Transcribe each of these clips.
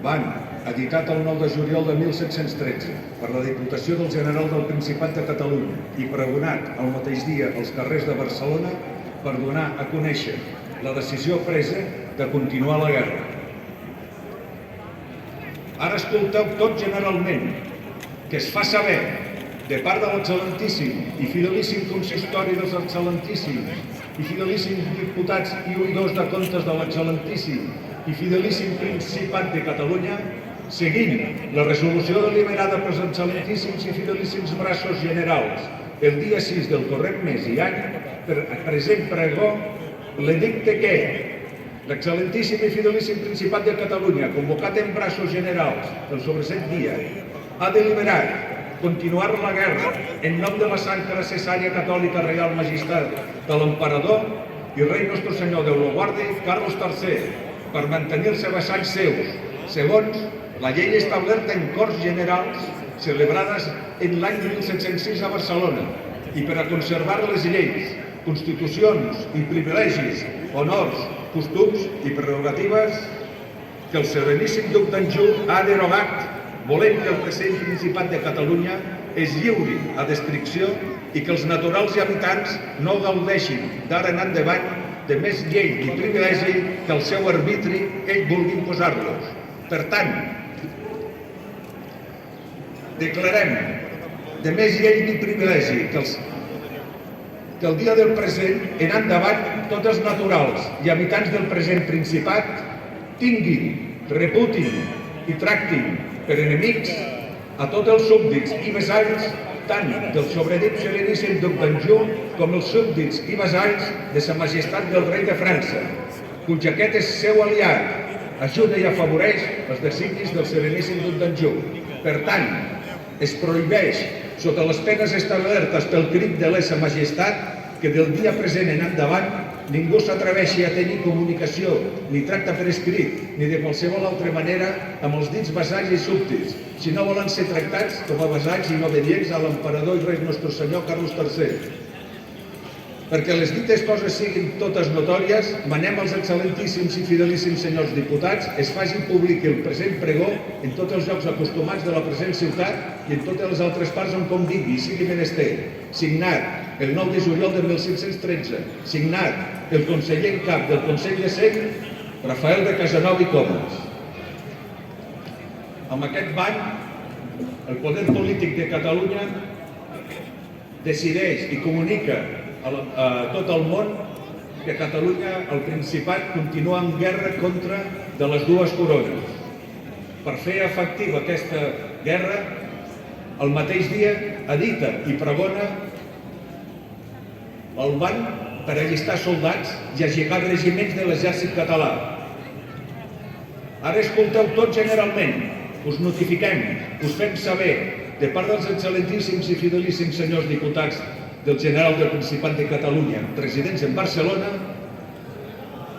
Ban, editat el 9 de juliol de 1713 per la Diputació del General del Principat de Catalunya i pregonat el mateix dia als carrers de Barcelona per donar a conèixer la decisió presa de continuar la guerra. Ara escolteu tot generalment que es fa saber de part de l'excel·lentíssim i fidelíssim consistori dels excel·lentíssims i fidelíssims diputats i oïdors de comptes de l'excel·lentíssim i fidelíssim Principat de Catalunya, seguint la resolució deliberada pels excel·lentíssims i fidelíssims braços generals el dia 6 del corrent mes i any, per present pregó, l'edicte que l'excel·lentíssim i fidelíssim Principat de Catalunya, convocat en braços generals el sobresent dia, ha deliberat continuar la guerra en nom de la Santa Necessària Catòlica Reial Majestat de l'Emperador i Rei Nostre Senyor Déu lo guarde, Carlos III, per mantenir-se vassalls seus, segons la llei establerta en Corts Generals celebrades en l'any 1706 a Barcelona i per a conservar les lleis, constitucions i privilegis, honors, costums i prerrogatives que el Sereníssim Duc d'Anjou ha derogat, volent que el present Principat de Catalunya es lliuri a descripció i que els naturals i habitants no gaudeixin d'ara en endavant de més llei i privilegi que el seu arbitri ell vulgui imposar-los. Per tant, declarem de més llei i privilegi que el dia del present en endavant tots els naturals i habitants del present Principat tinguin, reputin i tractin per enemics a tots els súbdits i vassalls tant del sobredit Sereníssim Duc d'Anjou com els súbdits i vassalls de Sa Majestat del Rei de França, cuja aquest és seu aliat, ajuda i afavoreix els designis del Sereníssim Duc d'Anjou. Per tant, es prohibeix, sota les penes establertes pel crit de lesa majestat, que del dia present en endavant ningú s'atreveixi a tenir comunicació ni tracte per escrit ni de qualsevol altra manera amb els dits vassalls i súbdits, si no volen ser tractats com a vassalls i obedients a l'emperador i rei nostre senyor Carlos III. Perquè les dites coses siguin totes notòries, manem als excel·lentíssims i fidelíssims senyors diputats es faci públic el present pregó en tots els llocs acostumats de la present ciutat i en totes les altres parts on convingui i sigui menester. Signat el 9 de juliol de 1713, signat el conseller en cap del Consell de Cent, Rafael de Casanova i Comas. Amb aquest bany, el poder polític de Catalunya decideix i comunica a tot el món que Catalunya, el Principat, continua en guerra contra de les dues corones. Per fer efectiva aquesta guerra, el mateix dia edita i pregona el ban per allistar soldats i aixecar regiments de l'exèrcit català. Ara escolteu tot generalment, us notifiquem, us fem saber, de part dels excel·lentíssims i fidelíssims senyors diputats del General del Principat de Catalunya, residents en Barcelona,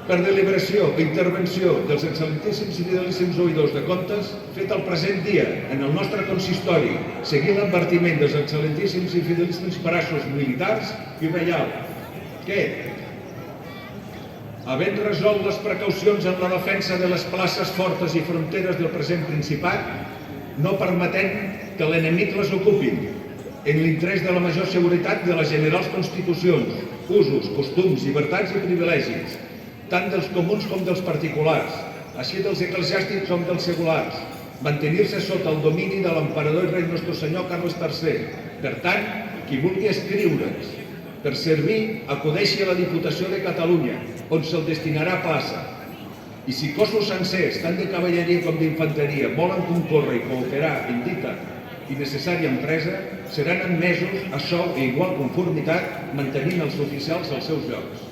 per deliberació o intervenció dels excel·lentíssims i fidelíssims oïdors de comptes, fet el present dia en el nostre consistori, seguint l'advertiment dels excel·lentíssims i fidelíssims braços militars i reials, que, havent resolt les precaucions en la defensa de les places fortes i fronteres del present Principat, no permetent que l'enemic les ocupin, en l'interès de la major seguretat de les generals constitucions, usos, costums, llibertats i privilegis, tant dels comuns com dels particulars, així dels eclesiàstics com dels seculars, mantenir-se sota el domini de l'emperador i rei nostre senyor Carles III. Per tant, qui vulgui escriure's per servir, acudeixi a la Diputació de Catalunya, on se'l destinarà plaça. I si cossos sencers, tant de cavalleria com d'infanteria, volen concórrer i cooperar en dita i necessària empresa, seran admesos a sou i igual conformitat mantenint els oficials als seus llocs.